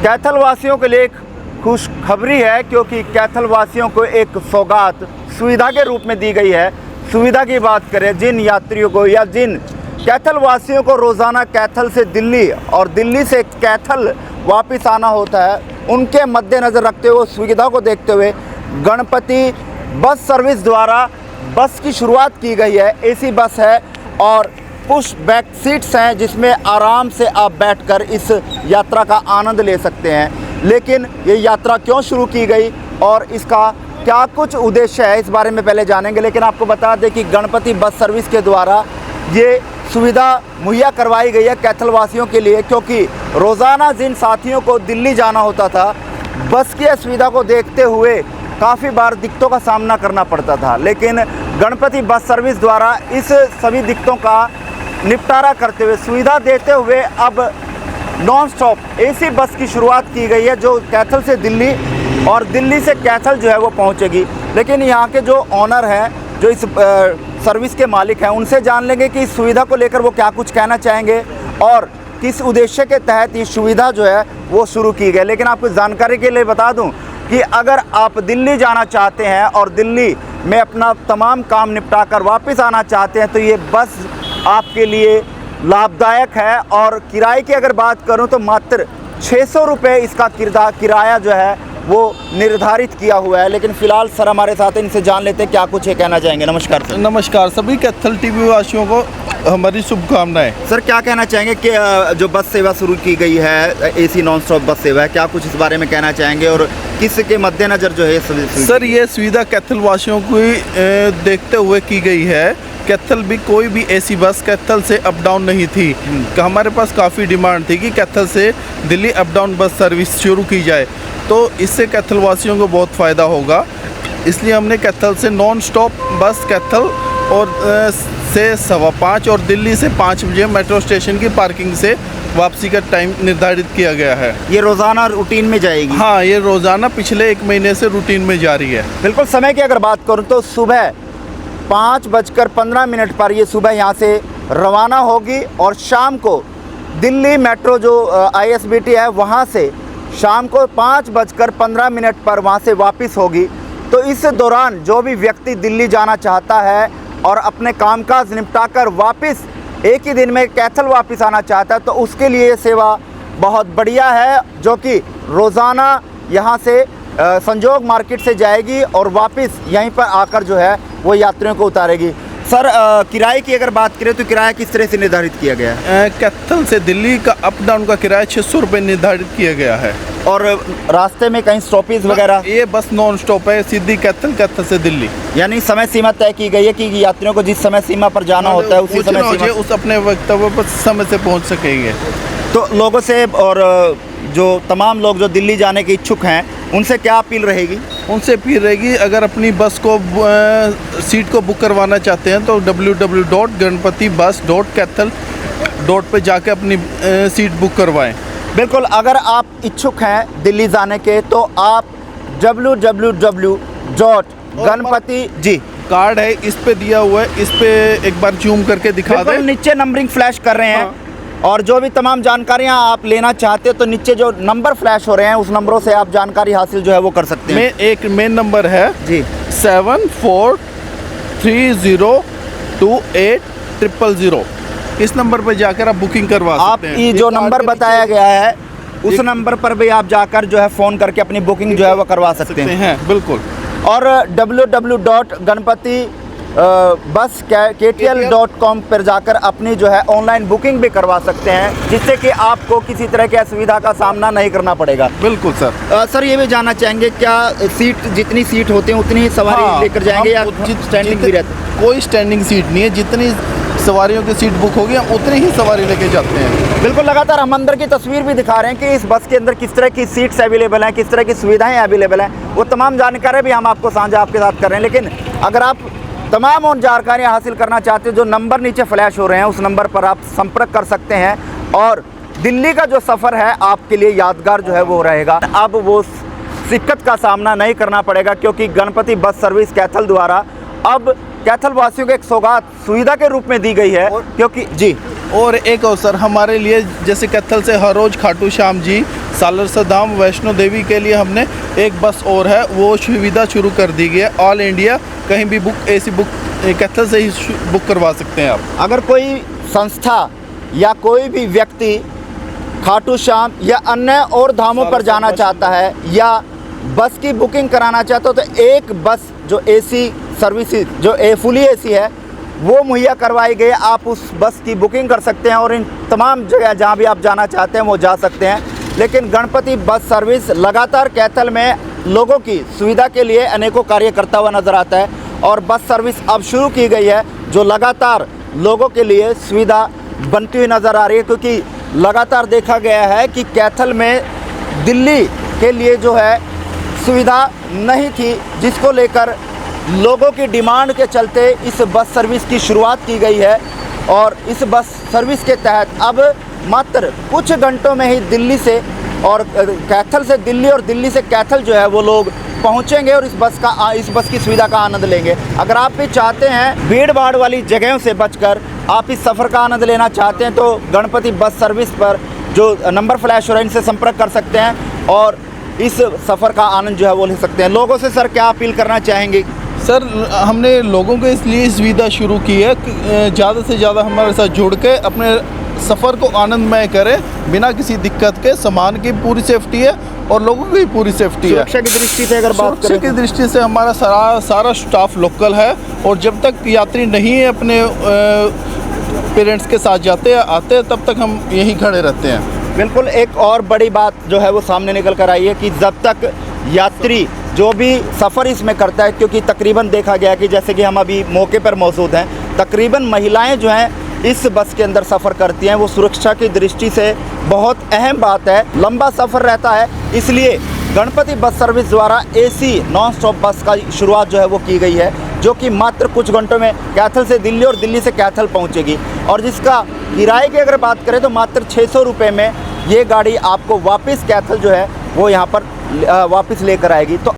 कैथल वासियों के लिए एक खुशखबरी है, क्योंकि कैथल वासियों को एक सौगात सुविधा के रूप में दी गई है। सुविधा की बात करें, जिन यात्रियों को या जिन कैथल वासियों को रोज़ाना कैथल से दिल्ली और दिल्ली से कैथल वापस आना होता है, उनके मद्देनज़र रखते हुए, सुविधा को देखते हुए गणपति बस सर्विस द्वारा बस की शुरुआत की गई है। एसी बस है और पुश बैक सीट्स हैं, जिसमें आराम से आप बैठकर इस यात्रा का आनंद ले सकते हैं। लेकिन ये यात्रा क्यों शुरू की गई और इसका क्या कुछ उद्देश्य है, इस बारे में पहले जानेंगे। लेकिन आपको बता दें कि गणपति बस सर्विस के द्वारा ये सुविधा मुहैया करवाई गई है कैथल वासियों के लिए, क्योंकि रोज़ाना जिन साथियों को दिल्ली जाना होता था, बस की सुविधा को देखते हुए काफ़ी बार दिक्कतों का सामना करना पड़ता था। लेकिन गणपति बस सर्विस द्वारा इस सभी दिक्कतों का निपटारा करते हुए, सुविधा देते हुए अब नॉन स्टॉप एसी बस की शुरुआत की गई है, जो कैथल से दिल्ली और दिल्ली से कैथल जो है वो पहुंचेगी। लेकिन यहाँ के जो ऑनर हैं, जो इस सर्विस के मालिक हैं, उनसे जान लेंगे कि इस सुविधा को लेकर वो क्या कुछ कहना चाहेंगे और किस उद्देश्य के तहत ये सुविधा जो है वो शुरू की गई। लेकिन आपको जानकारी के लिए बता दूं कि अगर आप दिल्ली जाना चाहते हैं और दिल्ली में अपना तमाम काम निपटा कर वापस आना चाहते हैं, तो ये बस आपके लिए लाभदायक है। और किराए की अगर बात करूं तो मात्र 600 रुपये इसका किराया जो है वो निर्धारित किया हुआ है। लेकिन फ़िलहाल सर हमारे साथ हैं, इनसे जान लेते हैं क्या कुछ है कहना चाहेंगे। नमस्कार सर। नमस्कार, सभी कैथल टीवी वासियों को हमारी शुभकामनाएं। सर क्या कहना चाहेंगे कि जो बस सेवा शुरू की गई है, एसी नॉन स्टॉप बस सेवा है, क्या कुछ इस बारे में कहना चाहेंगे और किसके मद्देनज़र जो है सर ये सुविधा कैथल वासियों को देखते हुए की गई है। कैथल भी कोई भी ऐसी बस कैथल से अप डाउन नहीं थी। हमारे पास काफ़ी डिमांड थी कि कैथल से Delhi up down bus service शुरू की जाए, तो इससे कैथल वासियों को बहुत फ़ायदा होगा। इसलिए हमने कैथल से नॉन स्टॉप बस कैथल और से 5:15 और दिल्ली से 5 बजे मेट्रो स्टेशन की पार्किंग से वापसी का टाइम निर्धारित किया गया है। ये रोज़ाना रूटीन में जाएगी? हाँ, ये रोज़ाना पिछले 1 महीने से रूटीन में जारी है। बिल्कुल। समय की अगर बात करूँ तो सुबह 5:15 पर ये सुबह यहाँ से रवाना होगी और शाम को दिल्ली मेट्रो जो ISBT है, वहाँ से शाम को 5:15 पर वहाँ से वापस होगी। तो इस दौरान जो भी व्यक्ति दिल्ली जाना चाहता है और अपने कामकाज निपटाकर वापस एक ही दिन में कैथल वापस आना चाहता है, तो उसके लिए ये सेवा बहुत बढ़िया है, जो कि रोज़ाना यहाँ से संजोग मार्केट से जाएगी और वापस यहीं पर आकर जो है वो यात्रियों को उतारेगी। सर किराए की अगर बात करें तो किराया किस तरह से निर्धारित किया गया है? कैथल से दिल्ली का अप डाउन का किराया 600 रुपये निर्धारित किया गया है। और रास्ते में कहीं स्टॉपेज वगैरह? ये बस नॉन स्टॉप है, सीधी कैथल, कैथल से दिल्ली। यानी समय सीमा तय की गई है कि यात्रियों को जिस समय सीमा पर जाना होता है उसी समय सीमा उस अपने वक्तव्य पर समय से पहुंच सकेंगे। तो लोगों से और जो तमाम लोग जो दिल्ली जाने के इच्छुक हैं, उनसे क्या अपील रहेगी? उनसे अपील रहेगी, अगर अपनी बस को सीट को बुक करवाना चाहते हैं तो www.ganpatibus.cathal पे जाके अपनी सीट बुक करवाएं। बिल्कुल। अगर आप इच्छुक हैं दिल्ली जाने के तो आप www.ganpati जी कार्ड है, इस पे दिया हुआ है, इस पे एक बार जूम करके दिखा दें। नीचे नंबरिंग फ्लैश कर रहे हैं। हाँ। और जो भी तमाम जानकारियां आप लेना चाहते हो तो नीचे जो नंबर फ्लैश हो रहे हैं उस नंबरों से आप जानकारी हासिल जो है वो कर सकते हैं। एक मेन नंबर है जी 74302800। इस नंबर पर जाकर आप बुकिंग करवा सकते हैं। आप ये जो नंबर बताया गया है उस नंबर पर भी आप जाकर जो है फ़ोन करके अपनी बुकिंग जो है वो करवा सकते हैं। बिल्कुल। और www.ganpatibus.cathal.com पर जाकर अपनी जो है ऑनलाइन बुकिंग भी करवा सकते हैं, जिससे कि आपको किसी तरह की असुविधा का सामना नहीं करना पड़ेगा। बिल्कुल सर। सर ये भी जानना चाहेंगे, क्या सीट जितनी सीट होती है उतनी ही सवारी लेकर जाएंगे या स्टैंडिंग भी रहती है? कोई स्टैंडिंग सीट नहीं है, जितनी सवारियों की सीट बुक होगी हम उतनी ही सवारी लेके जाते हैं। बिल्कुल। लगातार हम अंदर की तस्वीर भी दिखा रहे हैं कि इस बस के अंदर किस तरह की सीट्स अवेलेबल हैं, किस तरह की सुविधाएं अवेलेबल हैं, वो तमाम जानकारी भी हम आपको साझा आपके साथ कर रहे हैं। लेकिन अगर आप तमाम उन जानकारियाँ हासिल करना चाहते हो, जो नंबर नीचे फ्लैश हो रहे हैं उस नंबर पर आप संपर्क कर सकते हैं और दिल्ली का जो सफ़र है आपके लिए यादगार जो है वो रहेगा। अब वो दिक्कत का सामना नहीं करना पड़ेगा, क्योंकि गणपति बस सर्विस कैथल द्वारा अब कैथल वासियों को एक सौगात सुविधा के रूप में दी गई है। क्योंकि जी और एक अवसर हमारे लिए, जैसे कैथल से हर रोज़ खाटू श्याम जी सालर से धाम वैष्णो देवी के लिए हमने एक बस और है, वो सुविधा शुरू कर दी गई है। ऑल इंडिया कहीं भी बुक एसी बुक कैथल से ही बुक करवा सकते हैं आप। अगर कोई संस्था या कोई भी व्यक्ति खाटू श्याम या अन्य और धामों पर जाना चाहता है या बस की बुकिंग कराना चाहता हो, तो एक बस जो एसी सर्विसेज जो फुली एसी है वो मुहैया करवाई गई। आप उस बस की बुकिंग कर सकते हैं और इन तमाम जगह जहां भी आप जाना चाहते हैं वो जा सकते हैं। लेकिन गणपति बस सर्विस लगातार कैथल में लोगों की सुविधा के लिए अनेकों कार्य करता हुआ नज़र आता है और बस सर्विस अब शुरू की गई है जो लगातार लोगों के लिए सुविधा बनती हुई नज़र आ रही है, क्योंकि लगातार देखा गया है कि कैथल में दिल्ली के लिए जो है सुविधा नहीं थी, जिसको लेकर लोगों की डिमांड के चलते इस बस सर्विस की शुरुआत की गई है। और इस बस सर्विस के तहत अब मात्र कुछ घंटों में ही दिल्ली से और कैथल से दिल्ली और दिल्ली से कैथल जो है वो लोग पहुंचेंगे और इस बस की सुविधा का आनंद लेंगे। अगर आप भी चाहते हैं भीड़ भाड़ वाली जगहों से बचकर आप इस सफ़र का आनंद लेना चाहते हैं, तो गणपति बस सर्विस पर जो नंबर फ्लैश हो रहा है इनसे संपर्क कर सकते हैं और इस सफ़र का आनंद जो है वो ले सकते हैं। लोगों से सर क्या अपील करना चाहेंगे? सर, हमने लोगों को इसलिए सुविधा शुरू की है कि ज़्यादा से ज़्यादा हमारे साथ जुड़ के अपने सफ़र को आनंदमय करें बिना किसी दिक्कत के। सामान की पूरी सेफ्टी है और लोगों की पूरी सेफ्टी है। सुरक्षा की दृष्टि से अगर बात करें, की दृष्टि से हमारा सारा स्टाफ लोकल है और जब तक यात्री नहीं अपने पेरेंट्स के साथ जाते आते हैं तब तक हम यहीं खड़े रहते हैं। बिल्कुल, एक और बड़ी बात जो है वो सामने निकल कर आई है कि जब तक यात्री जो भी सफ़र इसमें करता है, क्योंकि तकरीबन देखा गया कि जैसे कि हम अभी मौके पर मौजूद हैं, तकरीबन महिलाएं जो हैं इस बस के अंदर सफ़र करती हैं। वो सुरक्षा की दृष्टि से बहुत अहम बात है। लंबा सफ़र रहता है, इसलिए गणपति बस सर्विस द्वारा एसी नॉन स्टॉप बस का शुरुआत जो है वो की गई है, जो कि मात्र कुछ घंटों में कैथल से दिल्ली और दिल्ली से कैथल पहुंचेगी। और जिसका किराए की अगर बात करें तो मात्र 600 रुपये में ये गाड़ी आपको वापस कैथल जो है वो यहाँ पर वापस लेकर आएगी। तो